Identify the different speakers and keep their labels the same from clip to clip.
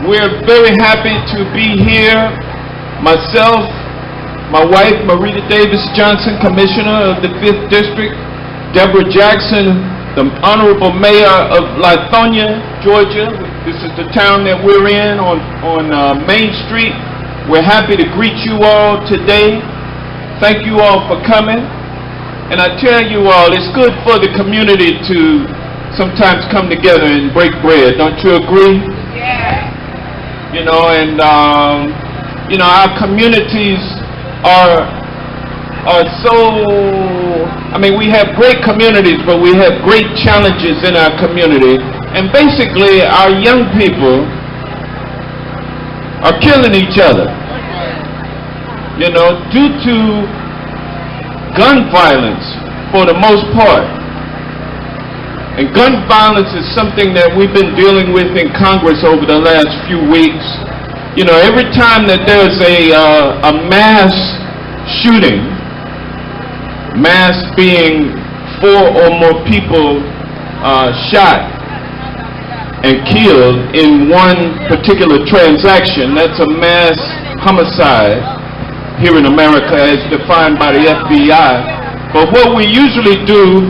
Speaker 1: We're very happy to be here. Myself, my wife, Marita Davis Johnson, Commissioner of the 5th District, Deborah Jackson, the Honorable Mayor of Lithonia, Georgia. This is the town that we're in on Main Street. We're happy to greet you all today. Thank you all for coming. And I tell you all, it's good for the community to sometimes come together and break bread. Don't you agree? Yeah. You know, and you know, our communities are so, I mean, we have great communities, but we have great challenges in our community. And basically, our young people are killing each other, you know, due to gun violence for the most part. And gun violence is something that we've been dealing with in Congress over the last few weeks. You know, every time that there's a mass shooting, mass being 4 or more people shot and killed in one particular transaction, that's a mass homicide here in America as defined by the FBI. But what we usually do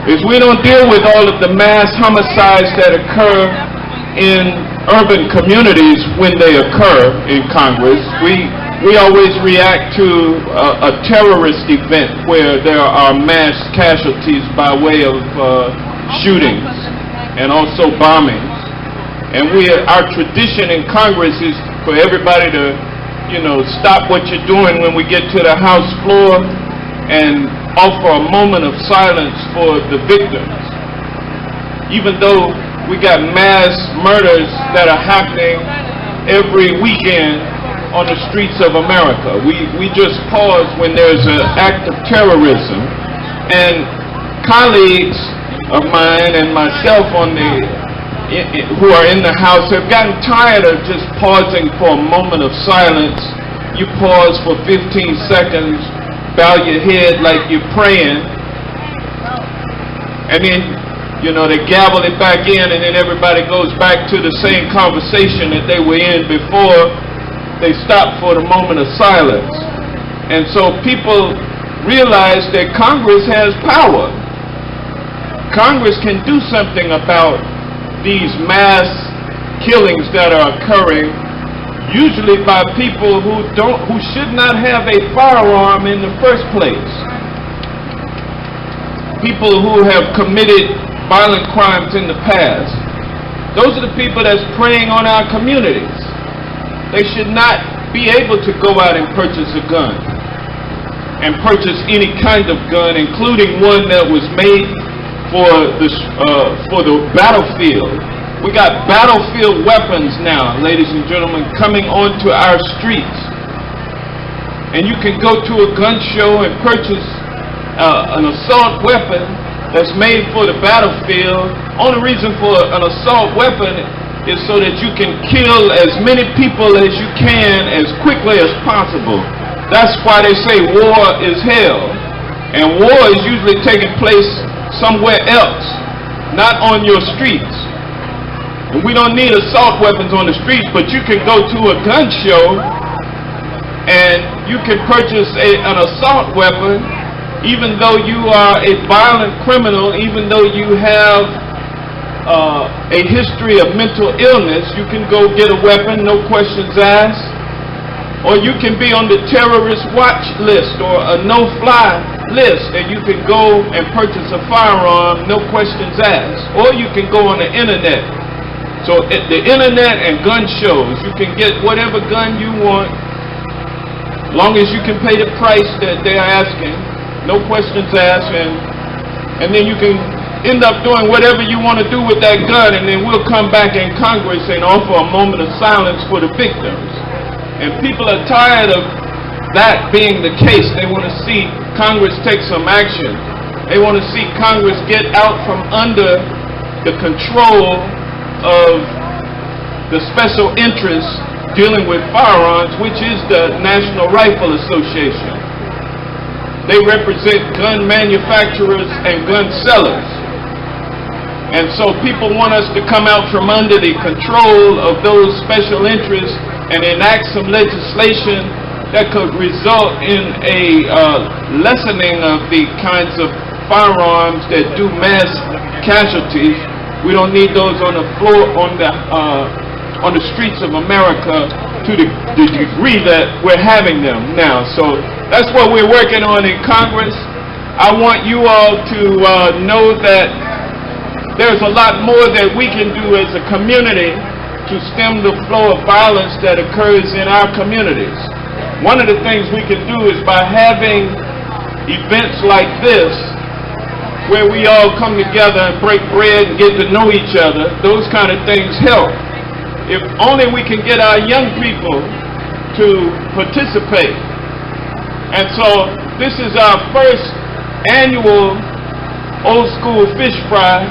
Speaker 1: is we don't deal with all of the mass homicides that occur in urban communities when they occur in Congress. We always react to a terrorist event where there are mass casualties by way of shootings and also bombings. And our tradition in Congress is for everybody to, you know, stop what you're doing when we get to the House floor and offer a moment of silence for the victims. Even though we got mass murders that are happening every weekend on the streets of America, we just pause when there's an act of terrorism. And colleagues of mine and myself who are in the House have gotten tired of just pausing for a moment of silence. You pause for 15 seconds, bow your head like you're praying, and then, you know, they gavel it back in, and then everybody goes back to the same conversation that they were in before they stopped for the moment of silence. And so people realize that Congress has power. Congress can do something about these mass killings that are occurring, usually by people who should not have a firearm in the first place. People who have committed violent crimes in the past. Those are the people that's preying on our communities. They should not be able to go out and purchase a gun, and purchase any kind of gun, including one that was made for the battlefield. We got battlefield weapons now, ladies and gentlemen, coming onto our streets. And you can go to a gun show and purchase an assault weapon that's made for the battlefield. Only reason for an assault weapon is so that you can kill as many people as you can as quickly as possible. That's why they say war is hell. And war is usually taking place somewhere else, not on your streets. And we don't need assault weapons on the streets, but you can go to a gun show and you can purchase an assault weapon, even though you are a violent criminal, even though you have a history of mental illness. You can go get a weapon, no questions asked. Or you can be on the terrorist watch list or a no-fly list, and you can go and purchase a firearm, no questions asked. Or you can go on the internet. So at the internet and gun shows, you can get whatever gun you want, long as you can pay the price that they're asking, no questions asked, and then you can end up doing whatever you want to do with that gun, and then we'll come back in Congress and offer a moment of silence for the victims. And people are tired of that being the case. They want to see Congress take some action. They want to see Congress get out from under the control of the special interests dealing with firearms, which is the National Rifle Association. They represent gun manufacturers and gun sellers. And so people want us to come out from under the control of those special interests and enact some legislation that could result in a lessening of the kinds of firearms that do mass casualties. We don't need those on the floor, on the streets of America to the degree that we're having them now. So that's what we're working on in Congress. I want you all to know that there's a lot more that we can do as a community to stem the flow of violence that occurs in our communities. One of the things we can do is by having events like this, where we all come together and break bread and get to know each other. Those kind of things help. If only we can get our young people to participate. And so this is our first annual Old School Fish Fry,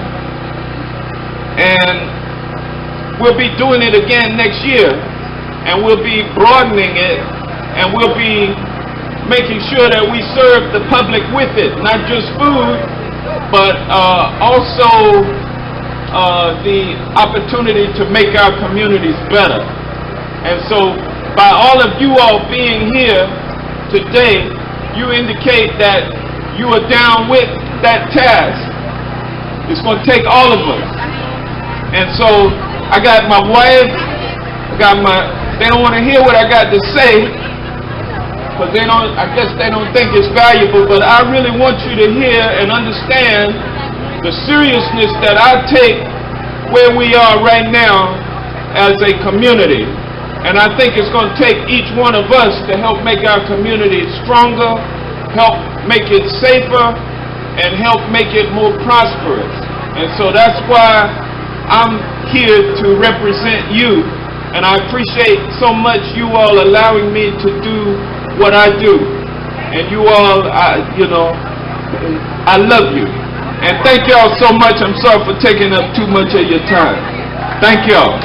Speaker 1: and we'll be doing it again next year, and we'll be broadening it, and we'll be making sure that we serve the public with it, not just food, but also the opportunity to make our communities better. And so by all of you all being here today, you indicate that you are down with that task. It's going to take all of us. And so I got my wife, they don't want to hear what I got to say, because I guess they don't think it's valuable, but I really want you to hear and understand the seriousness that I take where we are right now as a community. And I think it's going to take each one of us to help make our community stronger, help make it safer, and help make it more prosperous. And so that's why I'm here to represent you, and I appreciate so much you all allowing me to do what I do. And you all, I love you. And thank y'all so much. I'm sorry for taking up too much of your time. Thank y'all.